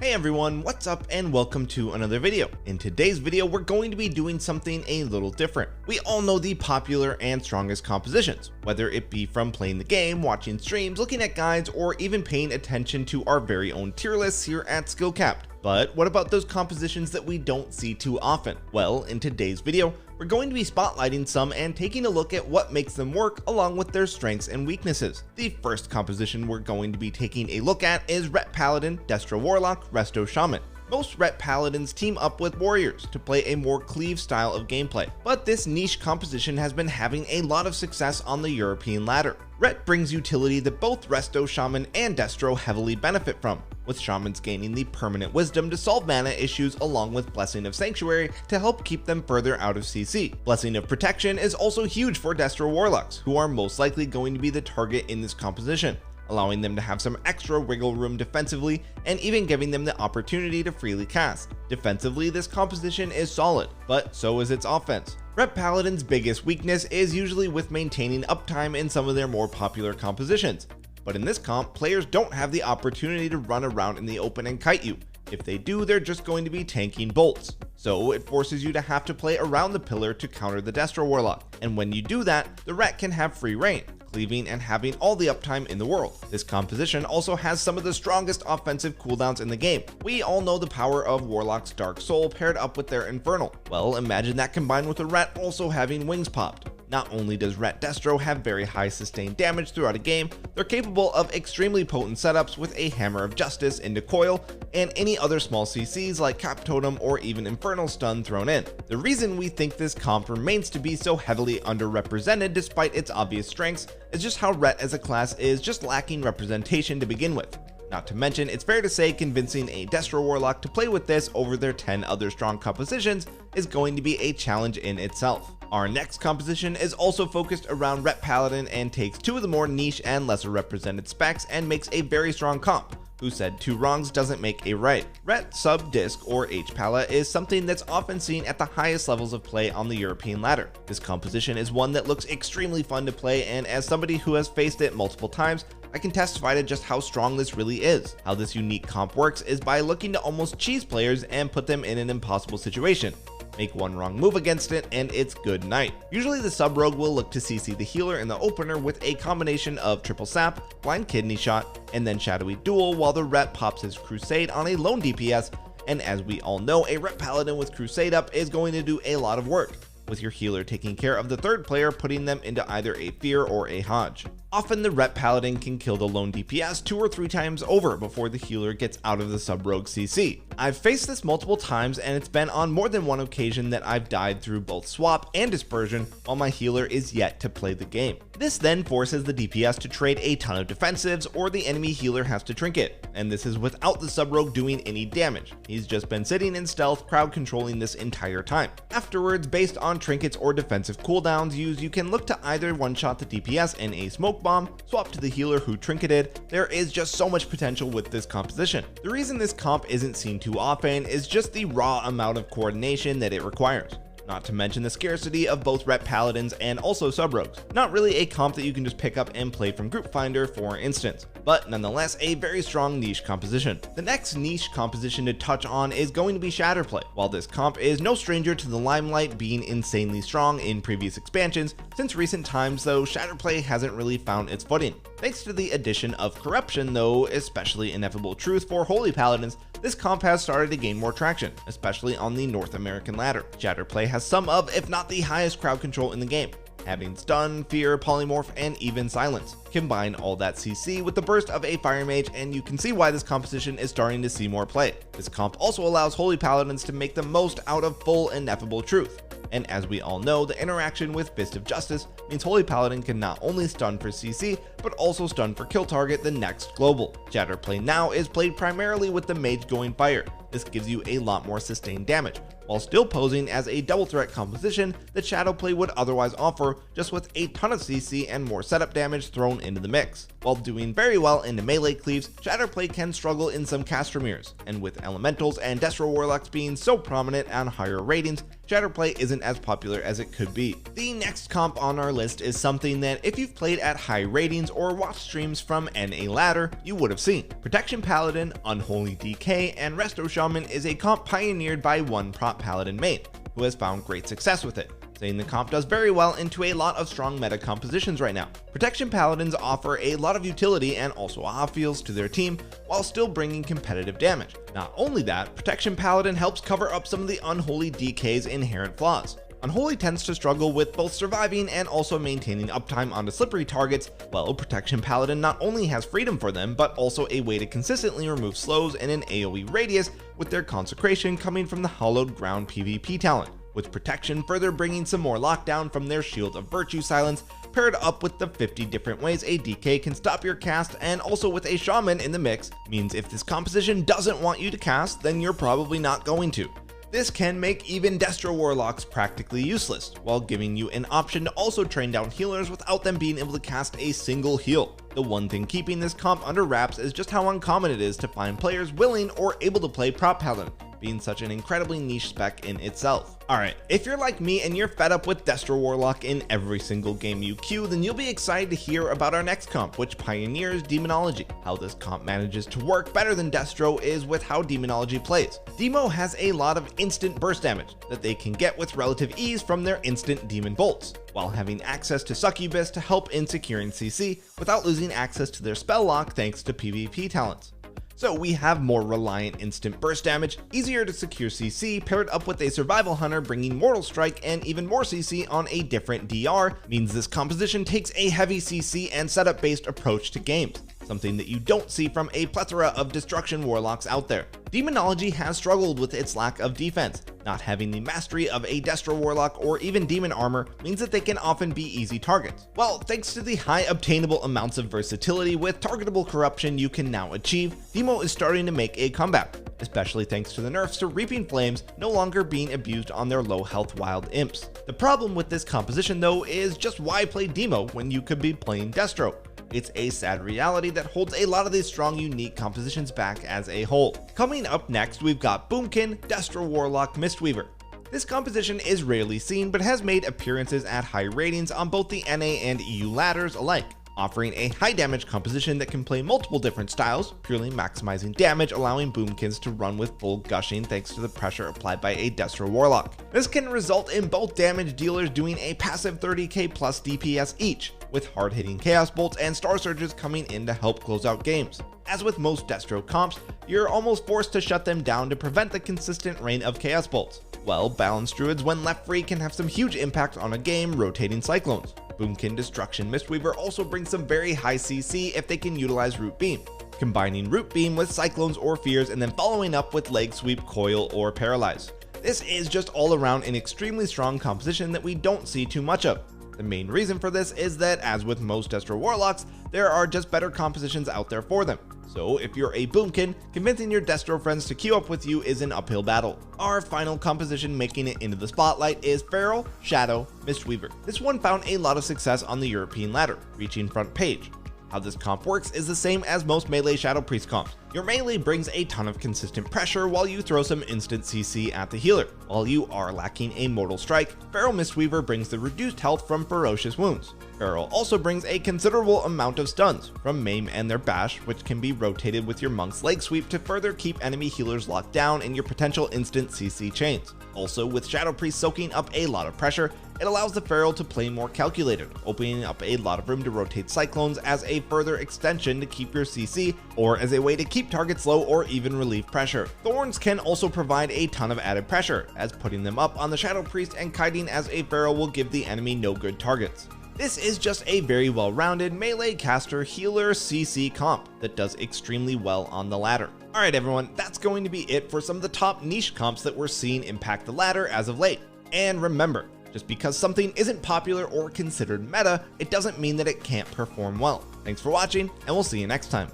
Hey everyone, what's up and welcome to another video. In today's video, we're going to be doing something a little different. We all know the popular and strongest compositions, whether it be from playing the game, watching streams, looking at guides, or even paying attention to our very own tier lists here at SkillCapped. But what about those compositions that we don't see too often? Well, in today's video, we're going to be spotlighting some and taking a look at what makes them work along with their strengths and weaknesses. The first composition we're going to be taking a look at is Ret Paladin, Destro Warlock, Resto Shaman. Most Ret Paladins team up with warriors to play a more cleave style of gameplay, but this niche composition has been having a lot of success on the European ladder. Ret brings utility that both Resto Shaman and Destro heavily benefit from, with Shamans gaining the permanent wisdom to solve mana issues along with Blessing of Sanctuary to help keep them further out of CC. Blessing of Protection is also huge for Destro Warlocks, who are most likely going to be the target in this composition, allowing them to have some extra wiggle room defensively and even giving them the opportunity to freely cast. Defensively, this composition is solid, but so is its offense. Ret Paladin's biggest weakness is usually with maintaining uptime in some of their more popular compositions, but in this comp, players don't have the opportunity to run around in the open and kite you. If they do, they're just going to be tanking bolts. So it forces you to have to play around the pillar to counter the Destro Warlock, and when you do that, the Ret can have free reign, cleaving and having all the uptime in the world. This composition also has some of the strongest offensive cooldowns in the game. We all know the power of Warlock's Dark Soul paired up with their Infernal. Well, imagine that combined with a Ret also having wings popped. Not only does Ret Destro have very high sustained damage throughout a game, they're capable of extremely potent setups with a Hammer of Justice into Coil and any other small CCs like Cap Totem or even Infernal Stun thrown in. The reason we think this comp remains to be so heavily underrepresented despite its obvious strengths is just how Ret as a class is just lacking representation to begin with. Not to mention, it's fair to say convincing a Destro Warlock to play with this over their 10 other strong compositions is going to be a challenge in itself. Our next composition is also focused around Ret Paladin and takes two of the more niche and lesser represented specs and makes a very strong comp. Who said two wrongs doesn't make a right. Ret Sub Disc or H-Pala is something that's often seen at the highest levels of play on the European ladder. This composition is one that looks extremely fun to play, and as somebody who has faced it multiple times, I can testify to just how strong this really is. How this unique comp works is by looking to almost cheese players and put them in an impossible situation. Make one wrong move against it and it's good night. Usually the sub rogue will look to CC the healer in the opener with a combination of triple sap, blind kidney shot, and then shadowy duel, while the Ret pops his crusade on a lone DPS, and as we all know, a Ret Paladin with crusade up is going to do a lot of work, with your healer taking care of the third player, putting them into either a fear or a hodge. Often the Ret Paladin can kill the lone DPS 2 or 3 times over before the healer gets out of the sub rogue CC. I've faced this multiple times, and it's been on more than one occasion that I've died through both swap and dispersion while my healer is yet to play the game. This then forces the DPS to trade a ton of defensives, or the enemy healer has to trinket, and this is without the sub rogue doing any damage. He's just been sitting in stealth, crowd controlling this entire time. Afterwards, based on trinkets or defensive cooldowns used, you can look to either one shot the DPS in a smoke bomb, swap to the healer who trinketed. There is just so much potential with this composition. The reason this comp isn't seen too often is just the raw amount of coordination that it requires. Not to mention the scarcity of both Ret Paladins and also sub rogues. Not really a comp that you can just pick up and play from Group Finder, for instance, but nonetheless a very strong niche composition. The next niche composition to touch on is going to be Shatterplay. While this comp is no stranger to the limelight being insanely strong in previous expansions, since recent times though, Shatterplay hasn't really found its footing. Thanks to the addition of Corruption though, especially Ineffable Truth for Holy Paladins, this comp has started to gain more traction, especially on the North American ladder. Shatterplay has some of, if not the highest crowd control in the game, having stun, fear, polymorph, and even silence. Combine all that CC with the burst of a Fire Mage and you can see why this composition is starting to see more play. This comp also allows Holy Paladins to make the most out of full Ineffable Truth. And as we all know, the interaction with Fist of Justice means Holy Paladin can not only stun for CC, but also stun for kill target the next global. Shatterplay now is played primarily with the Mage going Fire, This gives you a lot more sustained damage, while still posing as a double threat composition that Shadowplay would otherwise offer, just with a ton of CC and more setup damage thrown into the mix. While doing very well into melee cleaves, Shadowplay can struggle in some caster mirrors, and with elementals and Destro Warlocks being so prominent on higher ratings, Shadowplay isn't as popular as it could be. The next comp on our list is something that if you've played at high ratings or watched streams from NA Ladder, you would have seen. Protection Paladin, Unholy DK, and Resto Shaman is a comp pioneered by one prop Paladin main, who has found great success with it, saying the comp does very well into a lot of strong meta compositions right now. Protection Paladins offer a lot of utility and also AHA feels to their team, while still bringing competitive damage. Not only that, Protection Paladin helps cover up some of the Unholy DK's inherent flaws. Unholy tends to struggle with both surviving and also maintaining uptime onto slippery targets, while Protection Paladin not only has freedom for them, but also a way to consistently remove slows in an AoE radius, with their consecration coming from the Hallowed Ground PvP talent, with Protection further bringing some more lockdown from their Shield of Virtue silence, paired up with the 50 different ways a DK can stop your cast, and also with a Shaman in the mix, means if this composition doesn't want you to cast, then you're probably not going to. This can make even Destro Warlocks practically useless, while giving you an option to also train down healers without them being able to cast a single heal. The one thing keeping this comp under wraps is just how uncommon it is to find players willing or able to play prop Paladin, being such an incredibly niche spec in itself. Alright, if you're like me and you're fed up with Destro Warlock in every single game you queue, then you'll be excited to hear about our next comp, which pioneers Demonology. How this comp manages to work better than Destro is with how Demonology plays. Demo has a lot of instant burst damage that they can get with relative ease from their instant demon bolts, while having access to Succubus to help in securing CC without losing access to their spell lock thanks to PvP talents. So we have more reliant instant burst damage, easier to secure CC, paired up with a survival hunter bringing Mortal Strike and even more CC on a different DR, means this composition takes a heavy CC and setup based approach to games, something that you don't see from a plethora of destruction warlocks out there. Demonology has struggled with its lack of defense. Not having the mastery of a Destro Warlock or even Demon Armor means that they can often be easy targets. Well, thanks to the high obtainable amounts of versatility with targetable corruption you can now achieve, Demo is starting to make a comeback, especially thanks to the nerfs to Reaping Flames no longer being abused on their low health wild imps. The problem with this composition though is just why play Demo when you could be playing Destro? It's a sad reality that holds a lot of these strong unique compositions back as a whole. Coming up next, we've got Boomkin, Destro Warlock, Mistweaver. This composition is rarely seen but has made appearances at high ratings on both the NA and EU ladders alike, offering a high damage composition that can play multiple different styles, purely maximizing damage, allowing Boomkins to run with full gushing thanks to the pressure applied by a Destro Warlock. This can result in both damage dealers doing a passive 30k plus DPS each, with hard-hitting Chaos Bolts and Star Surges coming in to help close out games. As with most Destro comps, you're almost forced to shut them down to prevent the consistent rain of Chaos Bolts. Well, balanced Druids when left free can have some huge impact on a game, rotating Cyclones. Boomkin Destruction Mistweaver also brings some very high CC if they can utilize Root Beam, combining Root Beam with Cyclones or Fears and then following up with Leg Sweep, Coil, or Paralyze. This is just all around an extremely strong composition that we don't see too much of. The main reason for this is that, as with most Destro Warlocks, there are just better compositions out there for them. So if you're a Boomkin, convincing your Destro friends to queue up with you is an uphill battle. Our final composition making it into the spotlight is Feral, Shadow, Mistweaver. This one found a lot of success on the European ladder, reaching front page. How this comp works is the same as most melee Shadow Priest comps. Your melee brings a ton of consistent pressure while you throw some instant CC at the healer. While you are lacking a Mortal Strike, Feral Mistweaver brings the reduced health from Ferocious Wounds. Feral also brings a considerable amount of stuns from Maim and their Bash, which can be rotated with your Monk's Leg Sweep to further keep enemy healers locked down in your potential instant CC chains. Also, with Shadow Priest soaking up a lot of pressure, it allows the Feral to play more calculated, opening up a lot of room to rotate Cyclones as a further extension to keep your CC, or as a way to keep targets low or even relieve pressure. Thorns can also provide a ton of added pressure, as putting them up on the Shadow Priest and kiting as a Feral will give the enemy no good targets. This is just a very well-rounded melee caster healer CC comp that does extremely well on the ladder. Alright everyone, that's going to be it for some of the top niche comps that we're seeing impact the ladder as of late. And remember, just because something isn't popular or considered meta, it doesn't mean that it can't perform well. Thanks for watching, and we'll see you next time.